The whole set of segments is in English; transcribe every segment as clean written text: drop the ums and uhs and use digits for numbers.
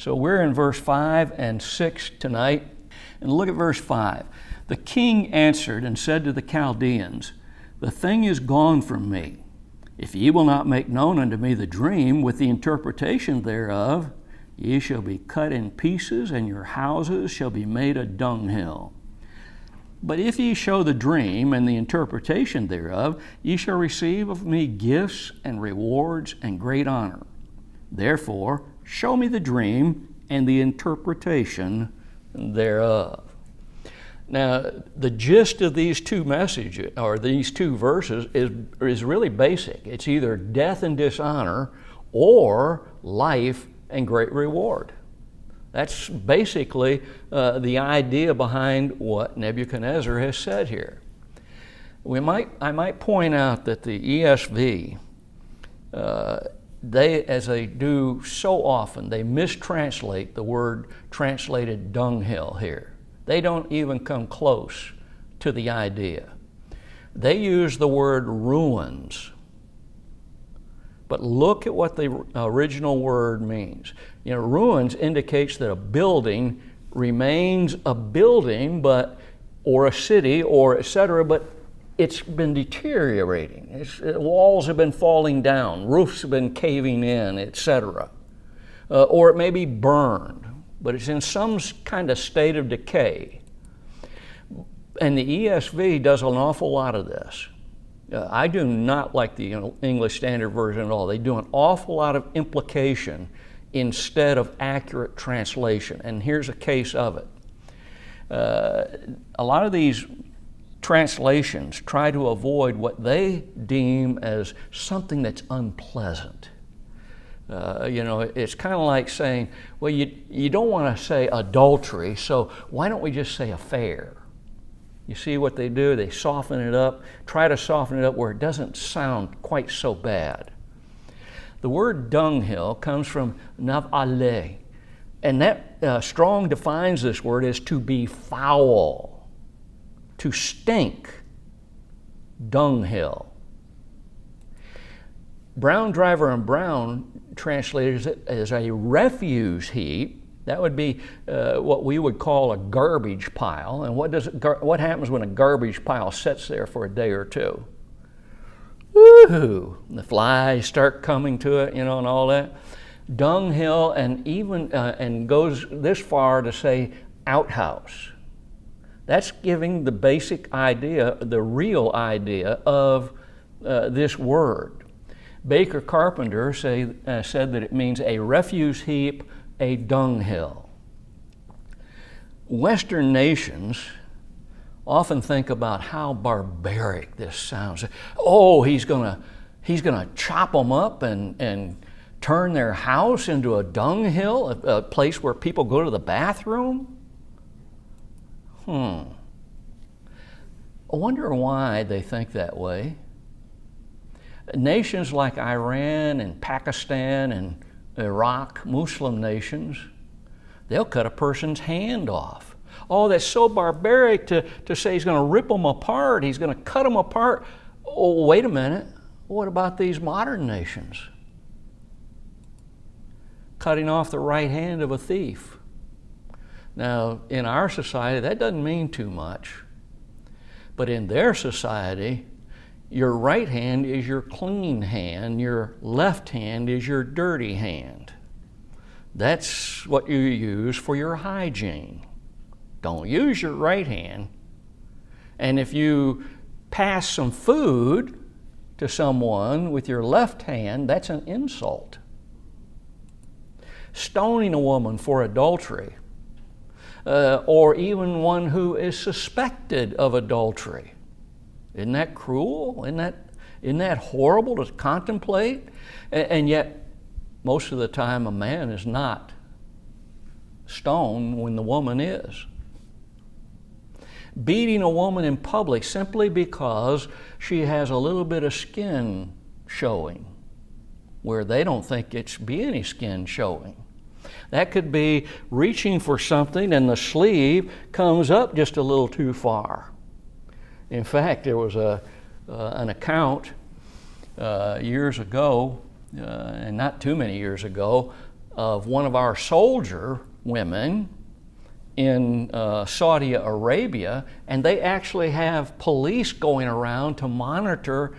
So we're in verse 5 and 6 tonight. And look at verse 5. The king answered and said to the Chaldeans, "The thing is gone from me. If ye will not make known unto me the dream with the interpretation thereof, ye shall be cut in pieces, and your houses shall be made a dunghill. But if ye show the dream and the interpretation thereof, ye shall receive of me gifts and rewards and great honor. Therefore, show me the dream and the interpretation thereof." Now, the gist of these two messages, or these two verses, is really basic. It's either death and dishonor or life and great reward. That's basically the idea behind what Nebuchadnezzar has said here. I might point out that the ESV, as they do so often, they mistranslate the word translated dunghill here. They don't even come close to the idea. They use the word ruins. But look at what the original word means. Ruins indicates that a building remains a building, or a city, or etc., but it's been deteriorating. Walls have been falling down, roofs have been caving in, etc. Or it may be burned, but it's in some kind of state of decay. And the ESV does an awful lot of this. I do not like the English Standard Version at all. They do an awful lot of implication instead of accurate translation. And here's a case of it. A lot of these translations try to avoid what they deem as something that's unpleasant. It's kind of like saying, well, you don't want to say adultery, so why don't we just say affair? You see what they do? They soften it up, try to soften it up where it doesn't sound quite so bad. The word dunghill comes from nav'aleh, and that Strong defines this word as to be foul, to stink, dunghill. Brown Driver and Brown translated it as a refuse heap. That would be what we would call a garbage pile. And what happens when a garbage pile sits there for a day or two? Woo! The flies start coming to it, and all that. Dunghill, and even and goes this far to say outhouse. That's giving the basic idea, the real idea of this word. Baker Carpenter said that it means a refuse heap, a dunghill. Western nations often think about how barbaric this sounds. Oh, he's gonna chop them up and turn their house into a dunghill, a place where people go to the bathroom? I wonder why they think that way. Nations like Iran and Pakistan and Iraq, Muslim nations, they'll cut a person's hand off. Oh, that's so barbaric to say he's going to rip them apart, he's going to cut them apart. Oh, wait a minute. What about these modern nations? Cutting off the right hand of a thief. Now, in our society, that doesn't mean too much. But in their society, your right hand is your clean hand, your left hand is your dirty hand. That's what you use for your hygiene. Don't use your right hand. And if you pass some food to someone with your left hand, that's an insult. Stoning a woman for adultery, or even one who is suspected of adultery. Isn't that cruel? Isn't that horrible to contemplate? And yet, most of the time, a man is not stoned when the woman is. Beating a woman in public simply because she has a little bit of skin showing, where they don't think it should be any skin showing. That could be reaching for something and the sleeve comes up just a little too far. In fact, there was an account years ago, and not too many years ago, of one of our soldier women in Saudi Arabia, and they actually have police going around to monitor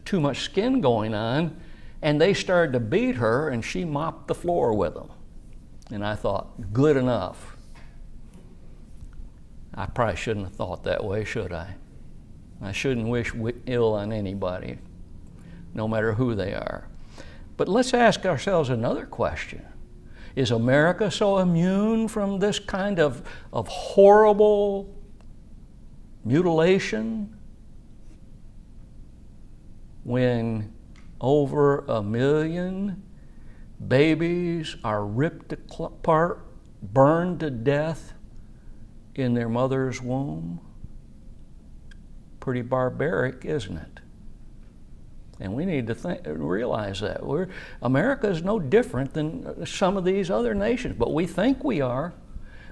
too much skin going on, and they started to beat her, and she mopped the floor with them. And I thought, good enough. I probably shouldn't have thought that way, should I? I shouldn't wish ill on anybody, no matter who they are. But let's ask ourselves another question. Is America so immune from this kind of horrible mutilation when over 1 million babies are ripped apart, burned to death in their mother's womb? Pretty barbaric, isn't it? And we need to realize that. America is no different than some of these other nations, but we think we are.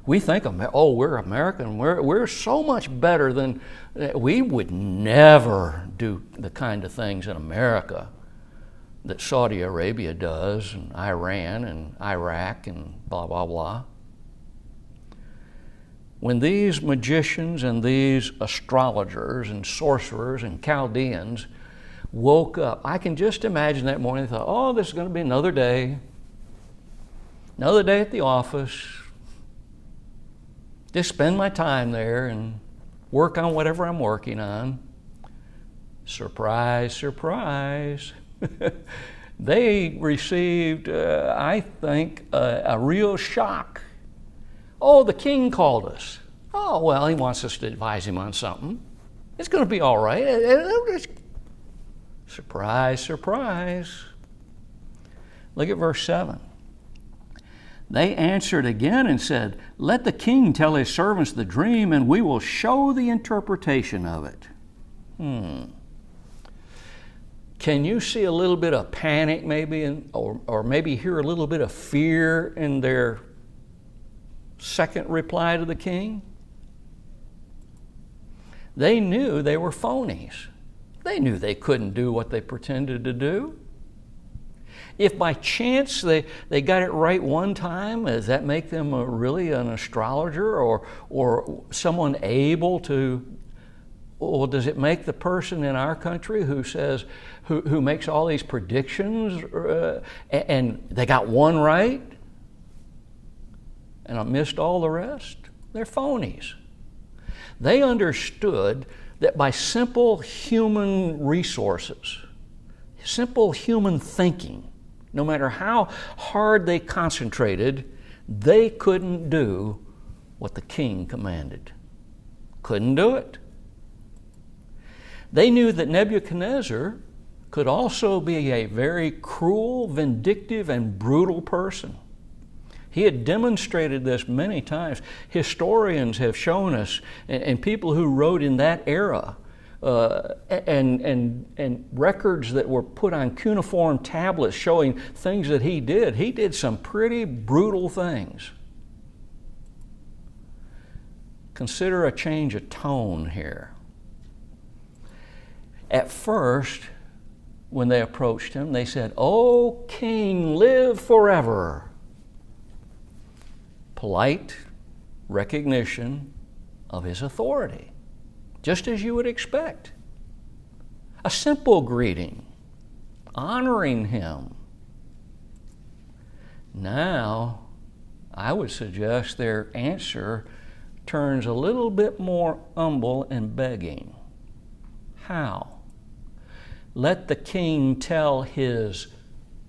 We think, oh, we're American. We're so much better than, we would never do the kind of things in America that Saudi Arabia does, and Iran and Iraq and blah, blah, blah. When these magicians and these astrologers and sorcerers and Chaldeans woke up, I can just imagine that morning, they thought, oh, this is going to be another day at the office. Just spend my time there and work on whatever I'm working on. Surprise, surprise. They received, I think, a real shock. Oh, the king called us. Oh, well, he wants us to advise him on something. It's going to be all right. Surprise, surprise. Look at verse 7. They answered again and said, let the king tell his servants the dream, and we will show the interpretation of it. Can you see a little bit of panic maybe, or maybe hear a little bit of fear in their second reply to the king? They knew they were phonies. They knew they couldn't do what they pretended to do. If by chance they got it right one time, does that make them really an astrologer or someone able to, or does it make the person in our country who says, who makes all these predictions and they got one right and I missed all the rest? They're phonies. They understood that by simple human resources, simple human thinking, no matter how hard they concentrated, they couldn't do what the king commanded. Couldn't do it. They knew that Nebuchadnezzar could also be a very cruel, vindictive, and brutal person. He had demonstrated this many times. Historians have shown us, and people who wrote in that era, and records that were put on cuneiform tablets showing things that he did. He did some pretty brutal things. Consider a change of tone here. At first, when they approached him, they said, "O king, live forever." Polite recognition of his authority, just as you would expect. A simple greeting, honoring him. Now, I would suggest their answer turns a little bit more humble and begging. How? Let the king tell his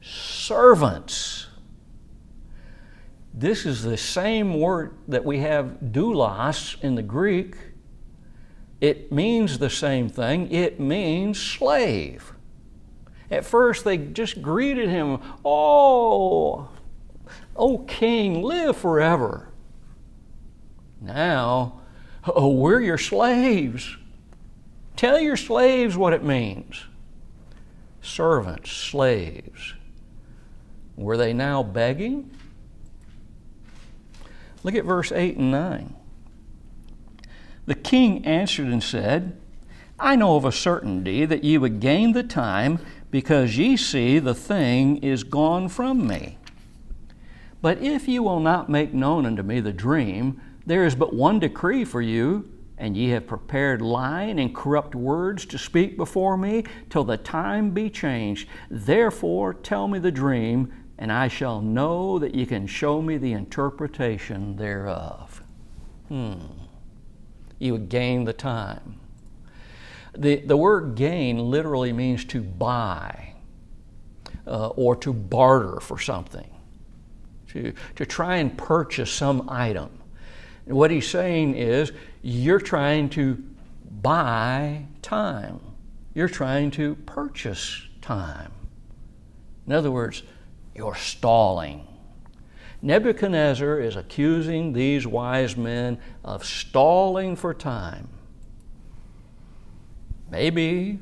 servants. This is the same word that we have doulos in the Greek. It means the same thing. It means slave. At first they just greeted him, "Oh king, live forever." Now, "Oh, we're your slaves. Tell your slaves what it means." Servants, slaves. Were they now begging? Look at verse 8 and 9. The king answered and said, "I know of a certainty that ye would gain the time, because ye see the thing is gone from me." But if ye will not make known unto me the dream, there is but one decree for you, and ye have prepared lying and corrupt words to speak before me till the time be changed. Therefore tell me the dream, and I shall know that ye can show me the interpretation thereof. You would gain the time. The word gain literally means to buy or to barter for something, to try and purchase some item. And what he's saying is, you're trying to buy time. You're trying to purchase time. In other words, you're stalling. Nebuchadnezzar is accusing these wise men of stalling for time. Maybe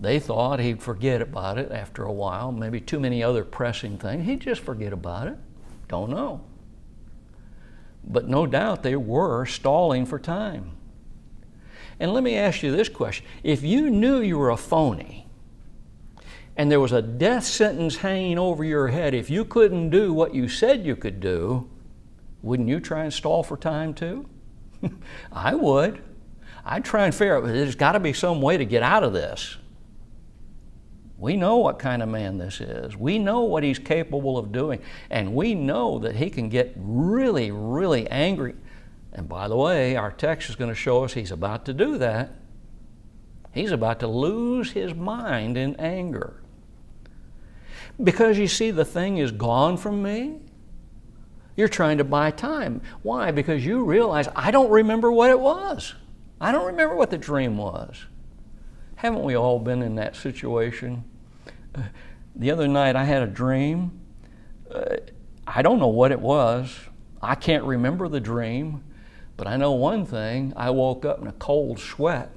they thought he'd forget about it after a while, maybe too many other pressing things. He'd just forget about it. Don't know. But no doubt they were stalling for time. And let me ask you this question. If you knew you were a phony and there was a death sentence hanging over your head, if you couldn't do what you said you could do, wouldn't you try and stall for time too? I would. I'd try and figure out, there's got to be some way to get out of this. We know what kind of man this is. We know what he's capable of doing. And we know that he can get really, really angry. And by the way, our text is going to show us he's about to do that. He's about to lose his mind in anger. Because you see, the thing is gone from me. You're trying to buy time. Why? Because you realize I don't remember what it was. I don't remember what the dream was. Haven't we all been in that situation? The other night I had a dream. I don't know what it was. I can't remember the dream, but I know one thing. I woke up in a cold sweat.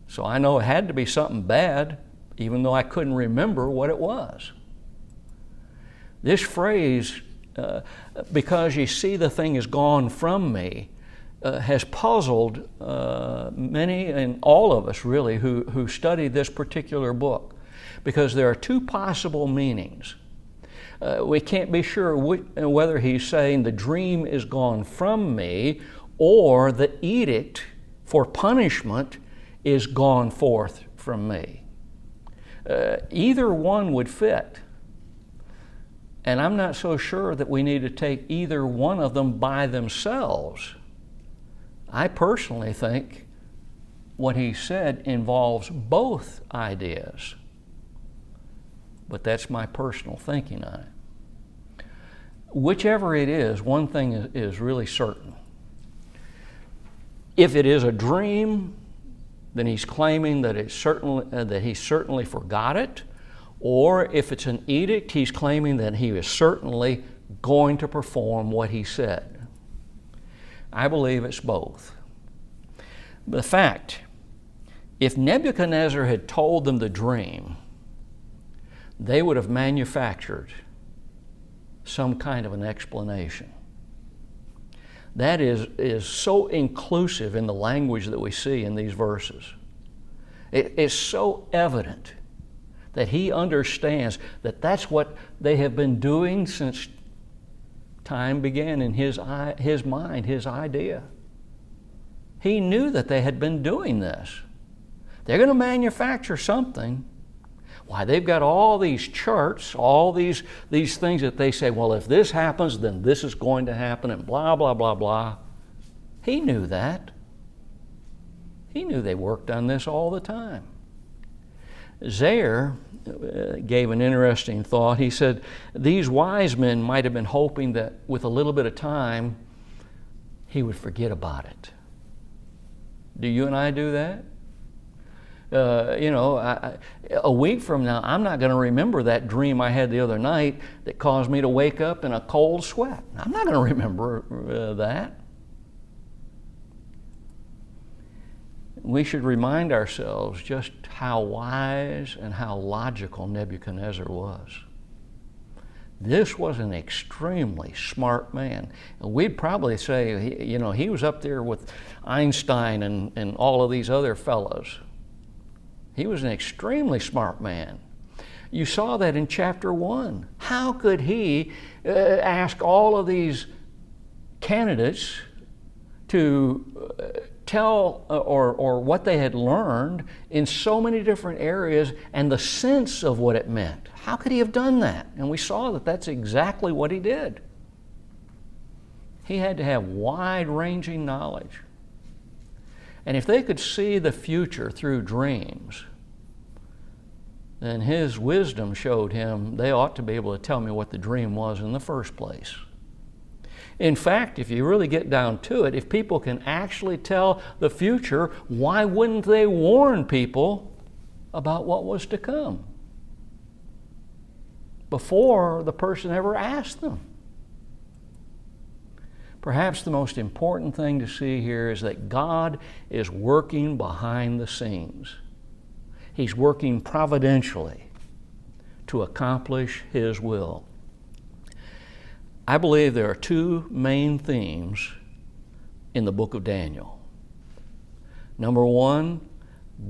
So I know it had to be something bad, even though I couldn't remember what it was. This phrase, because you see the thing is gone from me, has puzzled many and all of us really who study this particular book, because there are two possible meanings. We can't be sure whether he's saying the dream is gone from me or the edict for punishment is gone forth from me. Either one would fit. And I'm not so sure that we need to take either one of them by themselves. I personally think what he said involves both ideas. But that's my personal thinking on it. Whichever it is, one thing is really certain. If it is a dream, then he's claiming that he certainly forgot it. Or if it's an edict, he's claiming that he is certainly going to perform what he said. I believe it's both. The fact, if Nebuchadnezzar had told them the dream, they would have manufactured some kind of an explanation. That is so inclusive in the language that we see in these verses. It is so evident that he understands that that's what they have been doing since time began in his mind, his idea. He knew that they had been doing this. They're going to manufacture something. Why, they've got all these charts, all these things that they say, well, if this happens, then this is going to happen, and blah, blah, blah, blah. He knew that. He knew they worked on this all the time. Zaire gave an interesting thought. He said, these wise men might have been hoping that with a little bit of time, he would forget about it. Do you and I do that? A week from now, I'm not going to remember that dream I had the other night that caused me to wake up in a cold sweat. I'm not going to remember that. We should remind ourselves just how wise and how logical Nebuchadnezzar was. This was an extremely smart man. And we'd probably say, he was up there with Einstein and all of these other fellows. He was an extremely smart man. You saw that in chapter 1. How could he ask all of these candidates to tell or what they had learned in so many different areas and the sense of what it meant? How could he have done that? And we saw that that's exactly what he did. He had to have wide-ranging knowledge. And if they could see the future through dreams, then his wisdom showed him they ought to be able to tell me what the dream was in the first place. In fact, if you really get down to it, if people can actually tell the future, why wouldn't they warn people about what was to come before the person ever asked them? Perhaps the most important thing to see here is that God is working behind the scenes. He's working providentially to accomplish His will. I believe there are two main themes in the book of Daniel. Number one,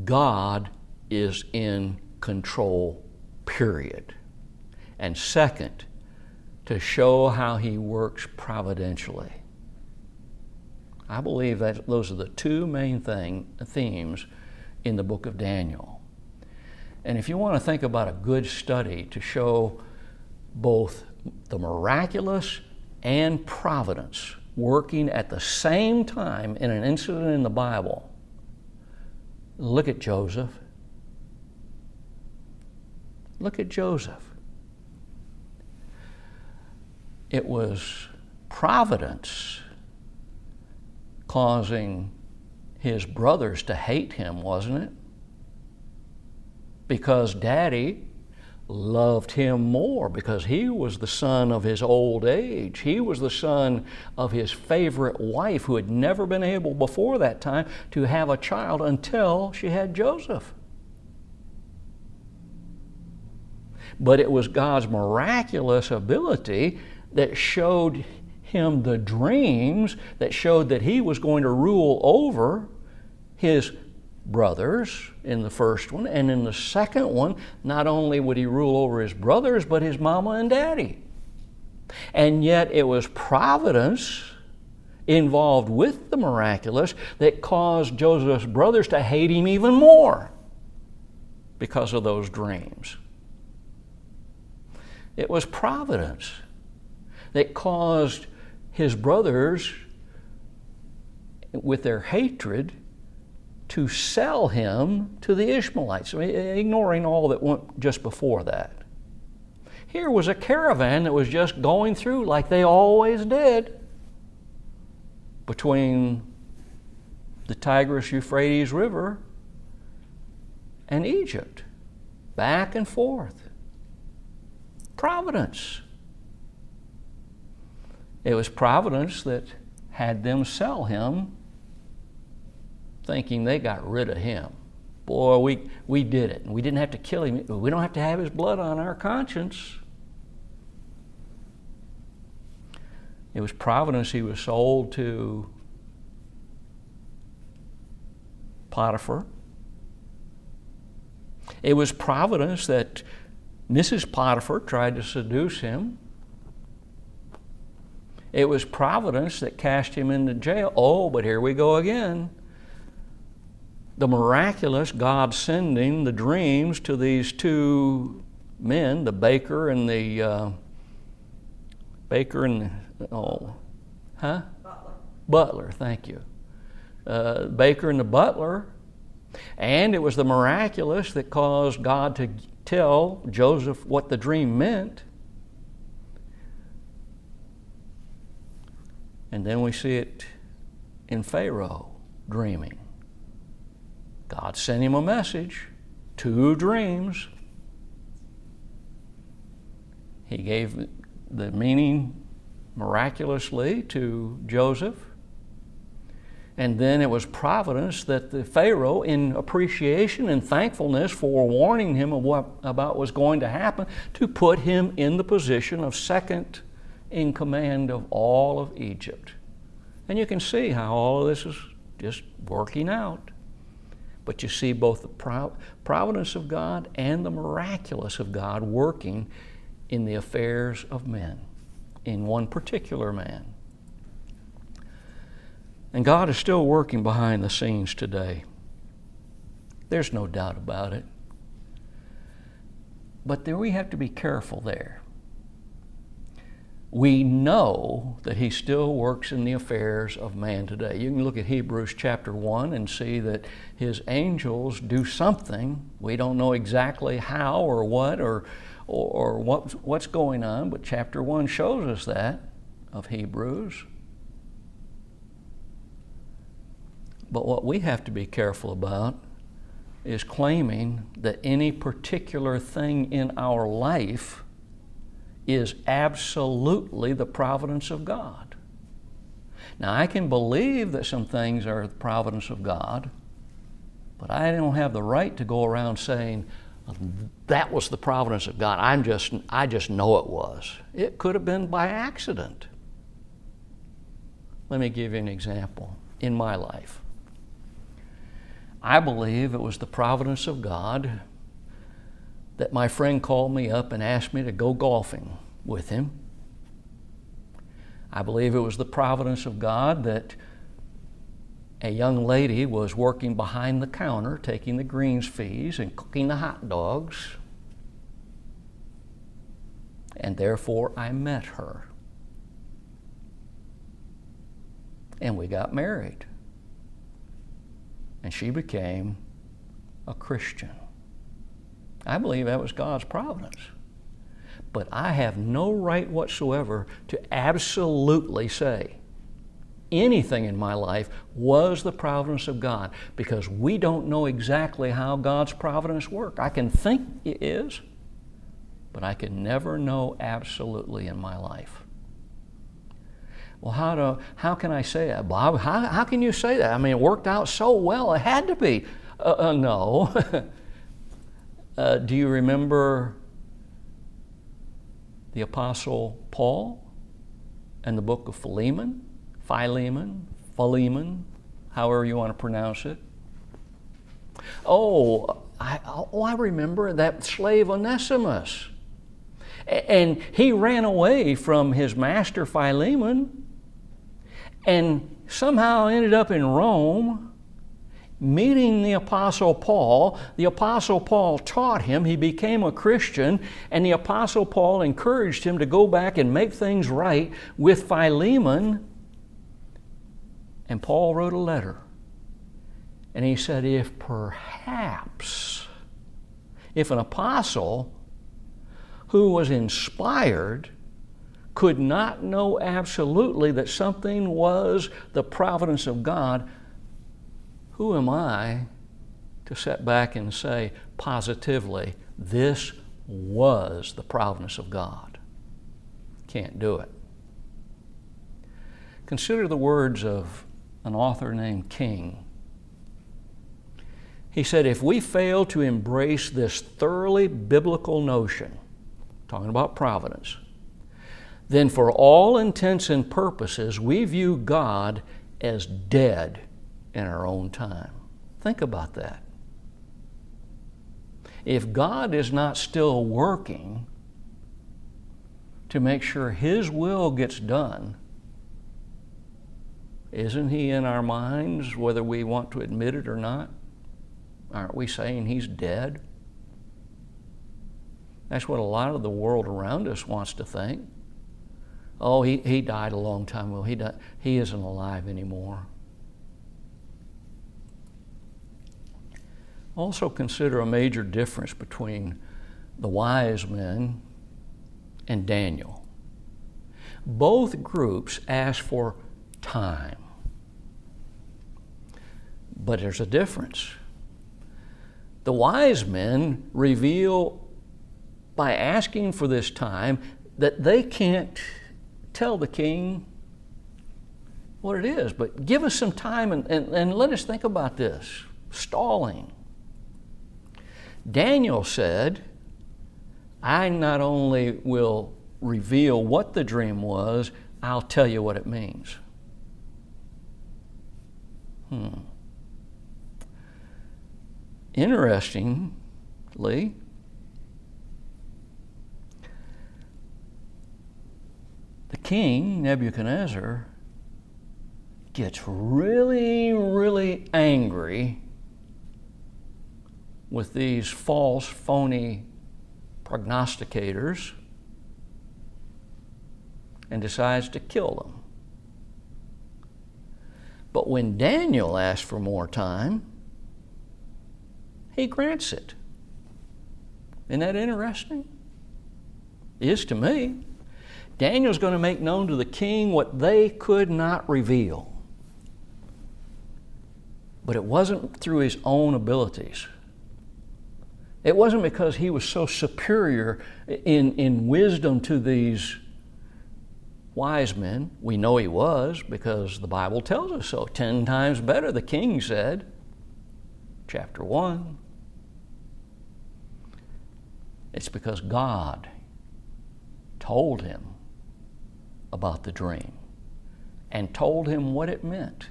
God is in control, period. And second, to show how He works providentially. I believe that those are the two main themes in the book of Daniel. And if you want to think about a good study to show both the miraculous and providence working at the same time in an incident in the Bible, look at Joseph. Look at Joseph. It was providence causing his brothers to hate him, wasn't it? Because Daddy loved him more, because he was the son of his old age. He was the son of his favorite wife, who had never been able before that time to have a child until she had Joseph. But it was God's miraculous ability that showed him the dreams, that showed that he was going to rule over his brothers in the first one, and in the second one, not only would he rule over his brothers, but his mama and daddy. And yet it was providence involved with the miraculous that caused Joseph's brothers to hate him even more because of those dreams. It was providence that caused his brothers, with their hatred, to sell him to the Ishmaelites, ignoring all that went just before that. Here was a caravan that was just going through like they always did between the Tigris-Euphrates River and Egypt, back and forth. Providence. It was providence that had them sell him, thinking they got rid of him. Boy, we did it. And we didn't have to kill him. We don't have to have his blood on our conscience. It was providence he was sold to Potiphar. It was providence that Mrs. Potiphar tried to seduce him. It was providence that cast him into jail. Oh, but here we go again. The miraculous, God sending the dreams to these two men, the baker and the butler, thank you. Baker and the butler. And it was the miraculous that caused God to tell Joseph what the dream meant. And then we see it in Pharaoh dreaming. God sent him a message, 2 dreams. He gave the meaning miraculously to Joseph. And then it was providence that the Pharaoh, in appreciation and thankfulness for warning him of about what was going to happen, to put him in the position of second in command of all of Egypt. And you can see how all of this is just working out. But you see both the providence of God and the miraculous of God working in the affairs of men, in one particular man. And God is still working behind the scenes today. There's no doubt about it. But there we have to be careful there. We know that He still works in the affairs of man today. You can look at Hebrews chapter 1 and see that His angels do something. We don't know exactly how or what or what's going on, but chapter 1 shows us that of Hebrews. But what we have to be careful about is claiming that any particular thing in our life is absolutely the providence of God. Now, I can believe that some things are the providence of God, but I don't have the right to go around saying, that was the providence of God. I just know it was. It could have been by accident. Let me give you an example in my life. I believe it was the providence of God that my friend called me up and asked me to go golfing with him. I believe it was the providence of God that a young lady was working behind the counter, taking the greens fees and cooking the hot dogs. And therefore, I met her. And we got married. And she became a Christian. I believe that was God's providence. But I have no right whatsoever to absolutely say anything in my life was the providence of God, because we don't know exactly how God's providence works. I can think it is, but I can never know absolutely in my life. Well, how can I say that, Bob? How can you say that? I mean, it worked out so well. It had to be. No. Do you remember the Apostle Paul and the book of Philemon, however you want to pronounce it? I remember that slave Onesimus. And he ran away from his master Philemon and somehow ended up in Rome, meeting the Apostle Paul. The Apostle Paul taught him. He became a Christian, and the Apostle Paul encouraged him to go back and make things right with Philemon. And Paul wrote a letter, and he said, if an apostle who was inspired could not know absolutely that something was the providence of God, who am I to sit back and say positively, this was the providence of God? Can't do it. Consider the words of an author named King. He said, if we fail to embrace this thoroughly biblical notion, talking about providence, then for all intents and purposes, we view God as dead in our own time. Think about that. If God is not still working to make sure His will gets done, isn't He in our minds, whether we want to admit it or not? Aren't we saying He's dead? That's what a lot of the world around us wants to think. Oh, he died a long time ago. He isn't alive anymore. Also consider a major difference between the wise men and Daniel. Both groups asked for time. But there's a difference. The wise men reveal by asking for this time that they can't tell the king what it is, but give us some time and let us think about this. Stalling. Daniel said, I not only will reveal what the dream was, I'll tell you what it means. Interestingly, the king, Nebuchadnezzar, gets really, really angry with these false, phony prognosticators and decides to kill them. But when Daniel asks for more time, he grants it. Isn't that interesting? It is to me. Daniel's going to make known to the king what they could not reveal. But it wasn't through his own abilities. It wasn't because he was so superior in wisdom to these wise men. We know he was because the Bible tells us so. 10 times better, the king said, chapter 1. It's because God told him about the dream and told him what it meant.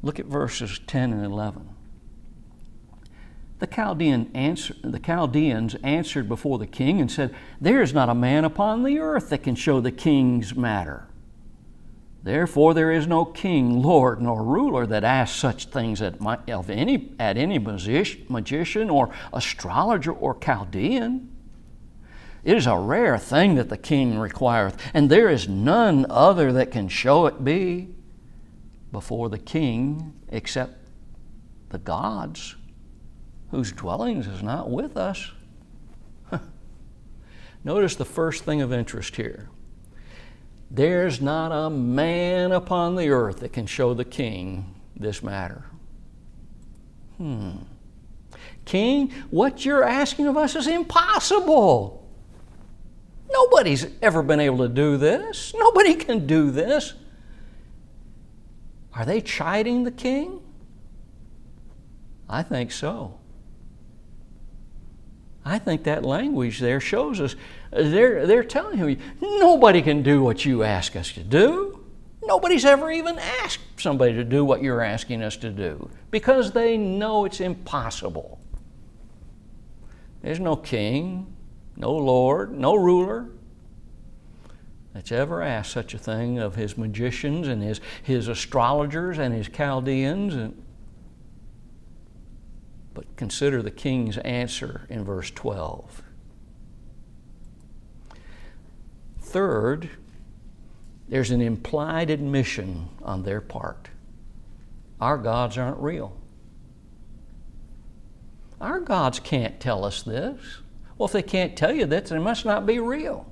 Look at verses 10 and 11. The Chaldeans answered before the king and said, "There is not a man upon the earth that can show the king's matter. Therefore there is no king, lord, nor ruler that asks such things at any magician or astrologer or Chaldean. It is a rare thing that the king requireth, and there is none other that can show it be before the king except the gods, whose dwellings is not with us." Notice the first thing of interest here. There's not a man upon the earth that can show the king this matter. King, what you're asking of us is impossible. Nobody's ever been able to do this. Nobody can do this. Are they chiding the king? I think so. I think that language there shows us, they're telling him, nobody can do what you ask us to do. Nobody's ever even asked somebody to do what you're asking us to do because they know it's impossible. There's no king, no lord, no ruler that's ever asked such a thing of his magicians and his astrologers and his Chaldeans. But consider the king's answer in verse 12. Third, there's an implied admission on their part. Our gods aren't real. Our gods can't tell us this. Well, if they can't tell you this, they must not be real.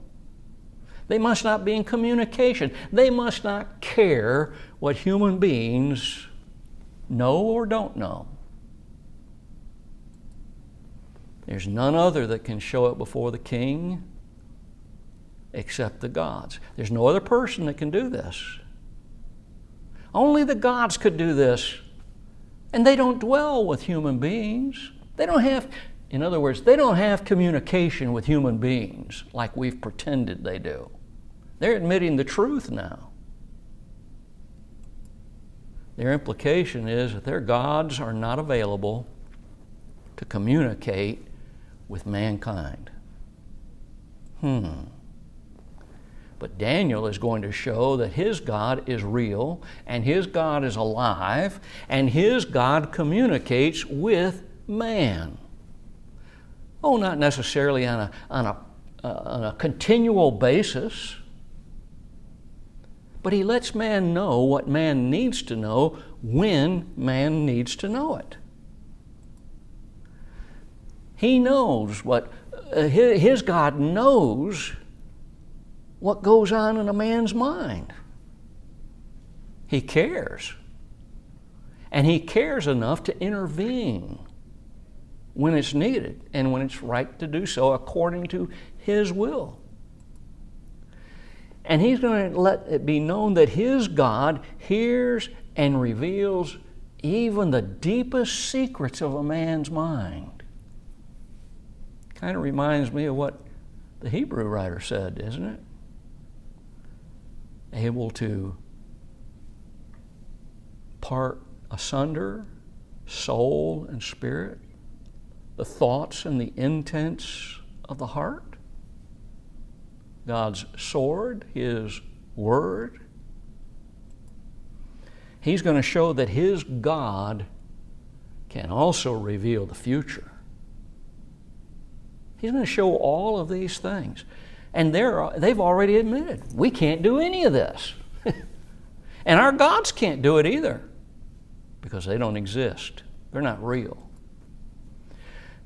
They must not be in communication. They must not care what human beings know or don't know. There's none other that can show it before the king except the gods. There's no other person that can do this. Only the gods could do this. And they don't dwell with human beings. They don't have, in other words, they don't have communication with human beings like we've pretended they do. They're admitting the truth now. Their implication is that their gods are not available to communicate with mankind. But Daniel is going to show that his God is real, and his God is alive, and his God communicates with man. Oh, not necessarily on a continual basis, but he lets man know what man needs to know when man needs to know it. He knows what, his God knows what goes on in a man's mind. He cares. And he cares enough to intervene when it's needed and when it's right to do so according to his will. And he's going to let it be known that his God hears and reveals even the deepest secrets of a man's mind. Kind of reminds me of what the Hebrew writer said, isn't it? Able to part asunder soul and spirit, the thoughts and the intents of the heart. God's sword, His Word. He's going to show that His God can also reveal the future. He's going to show all of these things. And they've already admitted, we can't do any of this. And our gods can't do it either, because they don't exist. They're not real.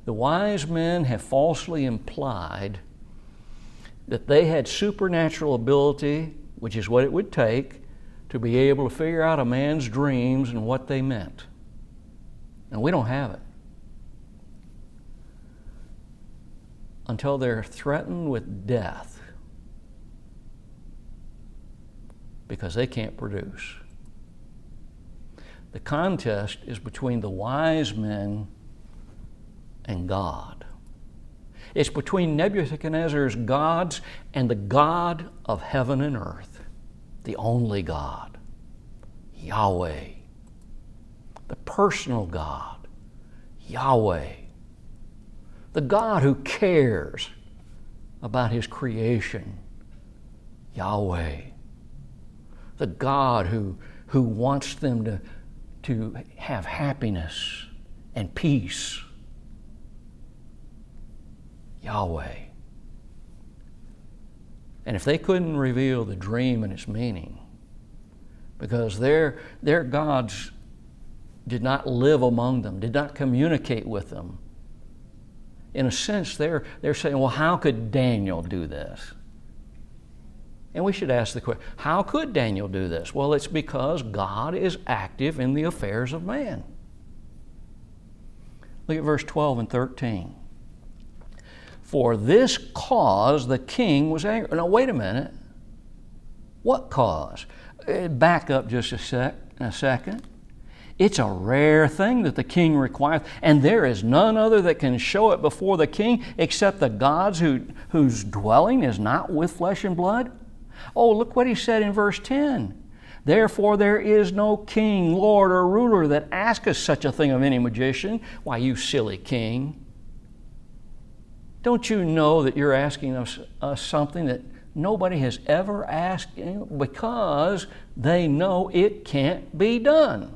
The wise men have falsely implied that they had supernatural ability, which is what it would take to be able to figure out a man's dreams and what they meant. And we don't have it. Until they're threatened with death because they can't produce. The contest is between the wise men and God. It's between Nebuchadnezzar's gods and the God of heaven and earth, the only God, Yahweh, the personal God, Yahweh, the God who cares about His creation, Yahweh, the God who wants them to have happiness and peace, Yahweh. And if they couldn't reveal the dream and its meaning, because their gods did not live among them, did not communicate with them, in a sense they're saying, well, how could Daniel do this? And we should ask the question, how could Daniel do this? Well, it's because God is active in the affairs of man. Look at verse 12 and 13. For this cause the king was angry. Now, wait a minute. What cause? Back up just a second. It's a rare thing that the king requires, and there is none other that can show it before the king except the gods whose dwelling is not with flesh and blood. Oh, look what he said in verse 10. Therefore there is no king, lord, or ruler that asketh such a thing of any magician. Why, you silly king. Don't you know that you're asking us something that nobody has ever asked, because they know it can't be done?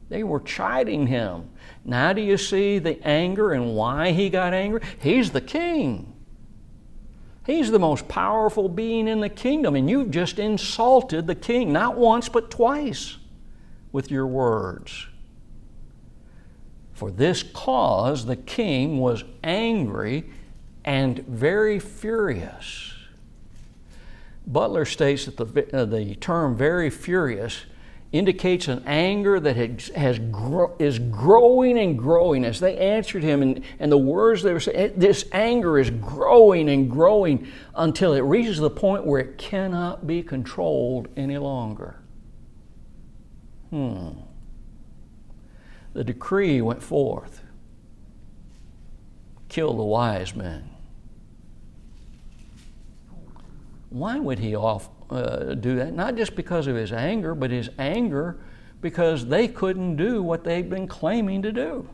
They were chiding him. Now do you see the anger and why he got angry? He's the king. He's the most powerful being in the kingdom, and you've just insulted the king, not once but twice, with your words. For this cause the king was angry and very furious. Butler states that the term very furious indicates an anger that is growing and growing. As they answered him, and the words they were saying, this anger is growing and growing until it reaches the point where it cannot be controlled any longer. The decree went forth. Kill the wise men. Why would he do that? Not just because of his anger, but his anger because they couldn't do what they'd been claiming to do.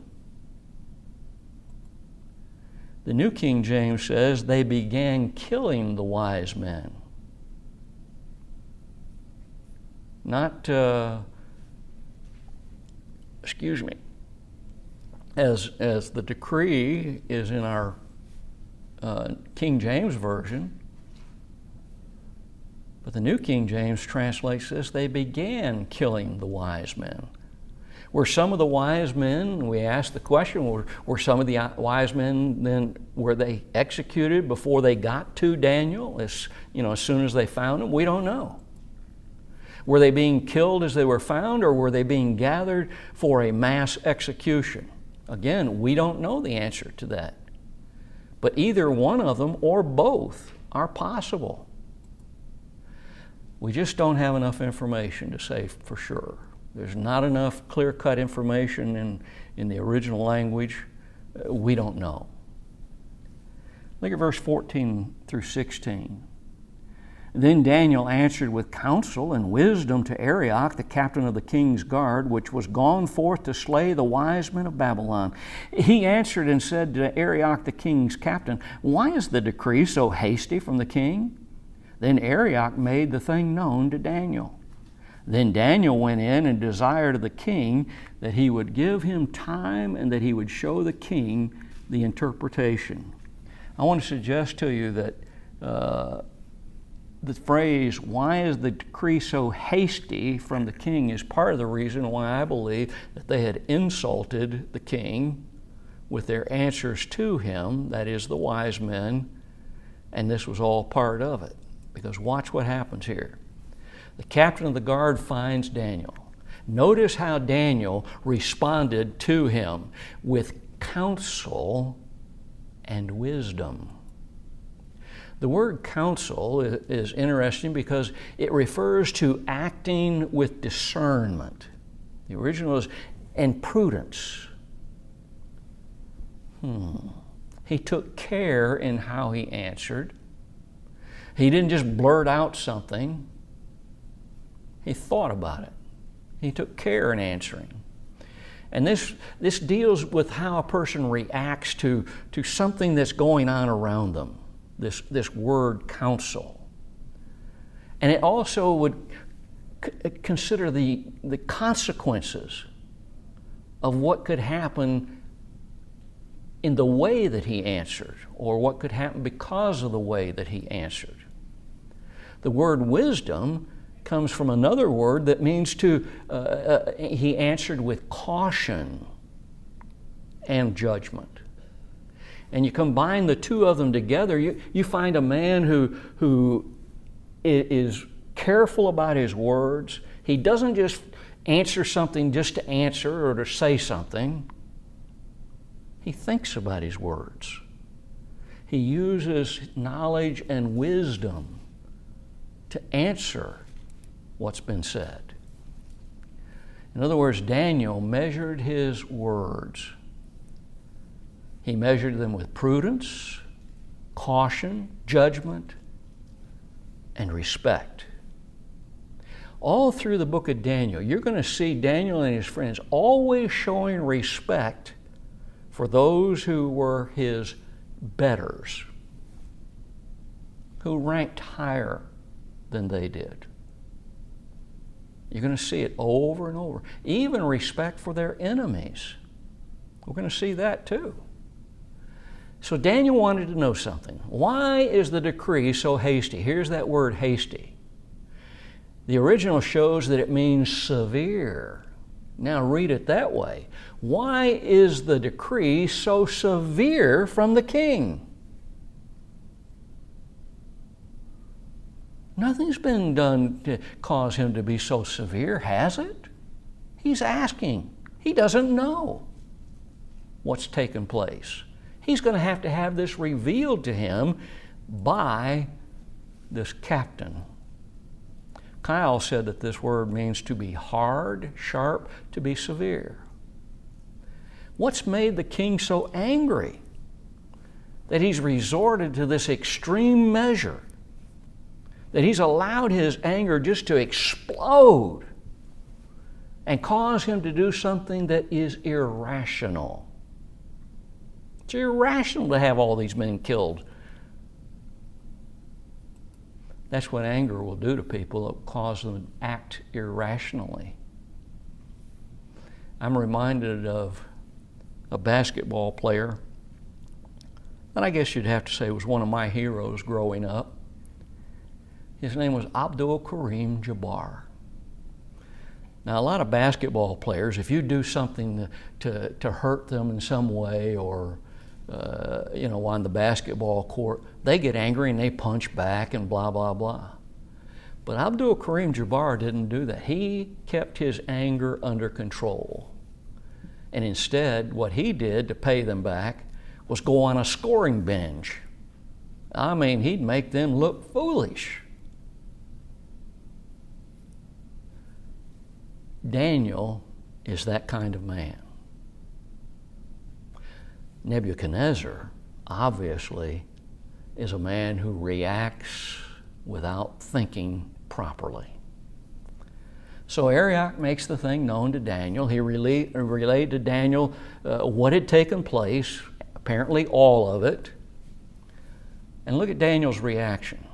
The New King James says they began killing the wise men. Not, as the decree is in our King James Version, but the New King James translates this, they began killing the wise men. Were some of the wise men, we asked the question, were some of the wise men then, were they executed before they got to Daniel, as soon as they found him? We don't know. Were they being killed as they were found, or were they being gathered for a mass execution? Again, we don't know the answer to that. But either one of them or both are possible. We just don't have enough information to say for sure. There's not enough clear-cut information in the original language. We don't know. Look at verse 14 through 16. Then Daniel answered with counsel and wisdom to Arioch, the captain of the king's guard, which was gone forth to slay the wise men of Babylon. He answered and said to Arioch, the king's captain, Why is the decree so hasty from the king? Then Arioch made the thing known to Daniel. Then Daniel went in and desired of the king that he would give him time and that he would show the king the interpretation. I want to suggest to you that the phrase, why is the decree so hasty from the king, is part of the reason why I believe that they had insulted the king with their answers to him, that is, the wise men, and this was all part of it. Because watch what happens here. The captain of the guard finds Daniel. Notice how Daniel responded to him with counsel and wisdom. The word counsel is interesting because it refers to acting with discernment. The original is, and prudence. He took care in how he answered. He didn't just blurt out something. He thought about it. He took care in answering. And this deals with how a person reacts to something that's going on around them. This word counsel. And it also would consider the consequences of what could happen in the way that he answered, or what could happen because of the way that he answered. The word wisdom comes from another word that means he answered with caution and judgment. And you combine the two of them together, you find a man who is careful about his words. He doesn't just answer something just to answer or to say something. He thinks about his words. He uses knowledge and wisdom to answer what's been said. In other words, Daniel measured his words. He measured them with prudence, caution, judgment, and respect. All through the book of Daniel, you're going to see Daniel and his friends always showing respect for those who were his betters, who ranked higher than they did. You're going to see it over and over. Even respect for their enemies. We're going to see that too. So Daniel wanted to know something. Why is the decree so hasty? Here's that word hasty. The original shows that it means severe. Now read it that way. Why is the decree so severe from the king? Nothing's been done to cause him to be so severe, has it? He's asking. He doesn't know what's taken place. He's going to have this revealed to him by this captain. Kyle said that this word means to be hard, sharp, to be severe. What's made the king so angry that he's resorted to this extreme measure? That he's allowed his anger just to explode and cause him to do something that is irrational. It's irrational to have all these men killed. That's what anger will do to people. It will cause them to act irrationally. I'm reminded of a basketball player that I guess you'd have to say was one of my heroes growing up. His name was Abdul Karim Jabbar. Now, a lot of basketball players, if you do something to hurt them in some way or on the basketball court, they get angry and they punch back and blah, blah, blah. But Abdul Karim Jabbar didn't do that. He kept his anger under control. And instead, what he did to pay them back was go on a scoring binge. I mean, he'd make them look foolish. Daniel is that kind of man. Nebuchadnezzar, obviously, is a man who reacts without thinking properly. So Arioch makes the thing known to Daniel. He relayed to Daniel what had taken place, apparently all of it. And look at Daniel's reaction.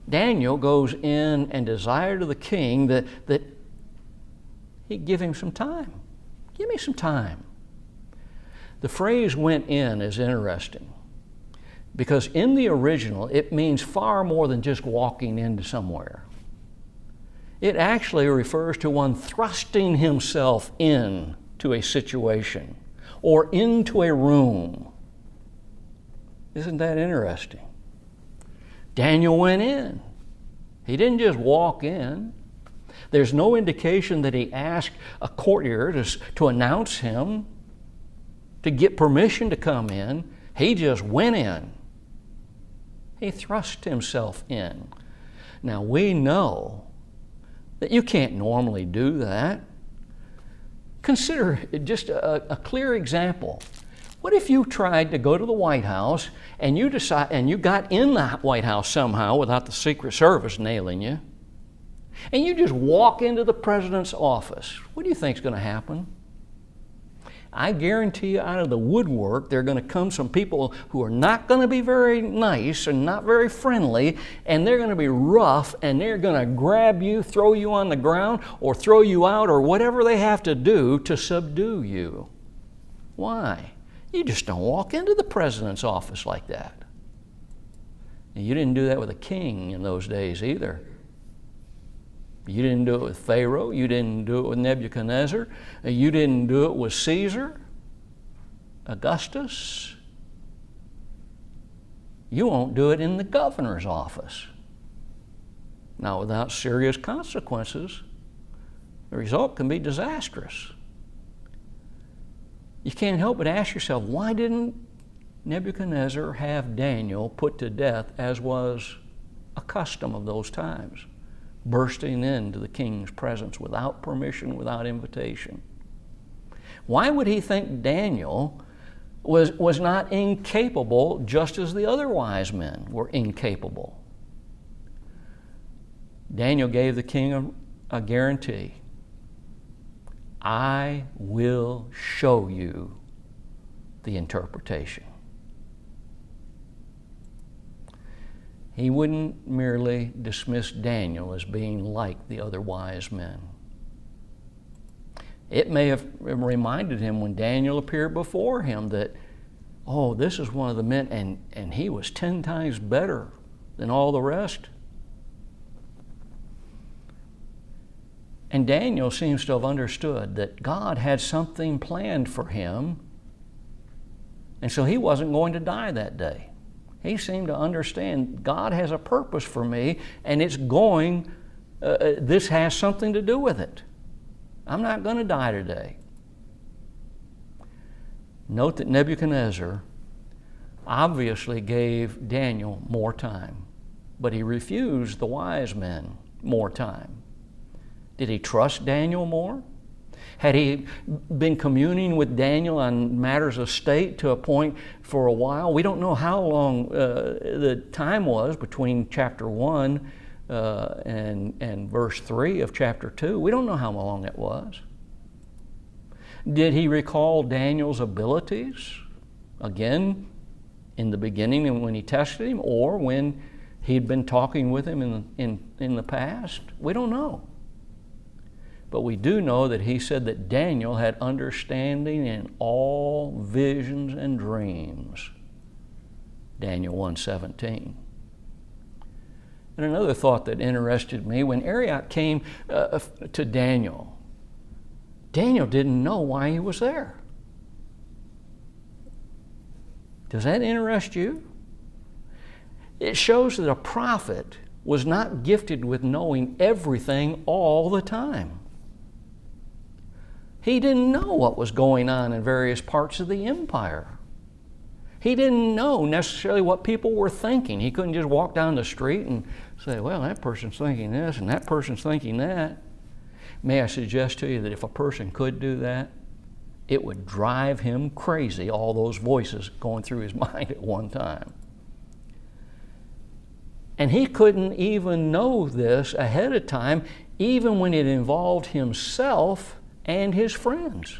Daniel goes in and desired of the king that he'd give him some time. Give me some time. The phrase "went in" is interesting because in the original it means far more than just walking into somewhere. It actually refers to one thrusting himself into a situation or into a room. Isn't that interesting? Daniel went in. He didn't just walk in. There's no indication that he asked a courtier to announce him, to get permission to come in. He just went in. He thrust himself in. Now we know that you can't normally do that. Consider just a clear example. What if you tried to go to the White House and you got in the White House somehow without the Secret Service nailing you, and you just walk into the president's office? What do you think is going to happen? I guarantee you, out of the woodwork, there are going to come some people who are not going to be very nice and not very friendly, and they're going to be rough, and they're going to grab you, throw you on the ground, or throw you out, or whatever they have to do to subdue you. Why? You just don't walk into the president's office like that. And you didn't do that with a king in those days either. You didn't do it with Pharaoh. You didn't do it with Nebuchadnezzar. You didn't do it with Caesar, Augustus. You won't do it in the governor's office. Now, without serious consequences, the result can be disastrous. You can't help but ask yourself, why didn't Nebuchadnezzar have Daniel put to death as was a custom of those times? Bursting into the king's presence without permission, without invitation. Why would he think Daniel was not incapable just as the other wise men were incapable? Daniel gave the king a guarantee. I will show you the interpretation. He wouldn't merely dismiss Daniel as being like the other wise men. It may have reminded him when Daniel appeared before him that, oh, this is one of the men, and he was 10 times better than all the rest. And Daniel seems to have understood that God had something planned for him, and so he wasn't going to die that day. He seemed to understand God has a purpose for me, and it's this has something to do with it. I'm not going to die today. Note that Nebuchadnezzar obviously gave Daniel more time, but he refused the wise men more time. Did he trust Daniel more? Had he been communing with Daniel on matters of state to a point for a while? We don't know how long the time was between chapter 1 and verse 3 of chapter 2. We don't know how long it was. Did he recall Daniel's abilities, again, in the beginning and when he tested him, or when he'd been talking with him in the past? We don't know. But we do know that he said that Daniel had understanding in all visions and dreams. Daniel 1:17. And another thought that interested me, when Arioch came to Daniel, Daniel didn't know why he was there. Does that interest you? It shows that a prophet was not gifted with knowing everything all the time. He didn't know what was going on in various parts of the empire. He didn't know necessarily what people were thinking. He couldn't just walk down the street and say, well, that person's thinking this and that person's thinking that. May I suggest to you that if a person could do that, it would drive him crazy, all those voices going through his mind at one time. And he couldn't even know this ahead of time, even when it involved himself and his friends.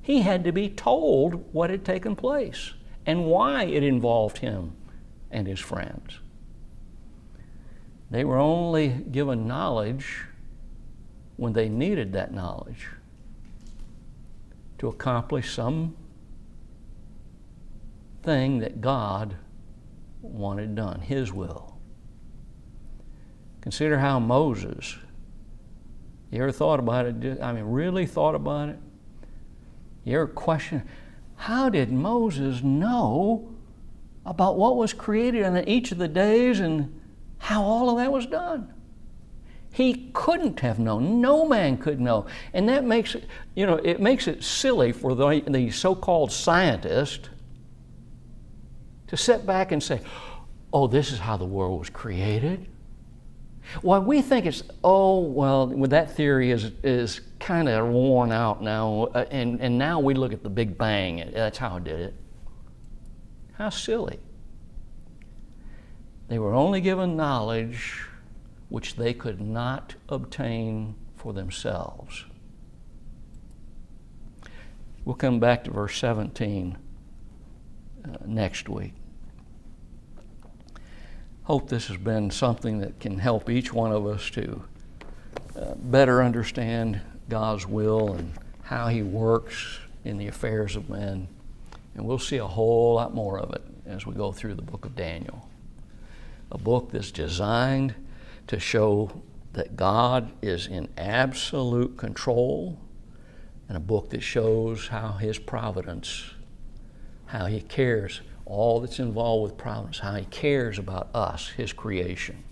He had to be told what had taken place and why it involved him and his friends. They were only given knowledge when they needed that knowledge to accomplish some thing that God wanted done, His will. Consider how Moses, you ever thought about it? I mean, really thought about it? You ever question, how did Moses know about what was created in each of the days and how all of that was done? He couldn't have known. No man could know. And that makes it, it makes it silly for the so-called scientist to sit back and say, oh, this is how the world was created. Well, we think it's, that theory is kind of worn out now, and now we look at the Big Bang. That's how it did it. How silly. They were only given knowledge which they could not obtain for themselves. We'll come back to verse 17 next week. Hope this has been something that can help each one of us to better understand God's will and how He works in the affairs of men. And we'll see a whole lot more of it as we go through the book of Daniel. A book that's designed to show that God is in absolute control, and a book that shows how His providence, how He cares, all that's involved with providence, how He cares about us, His creation.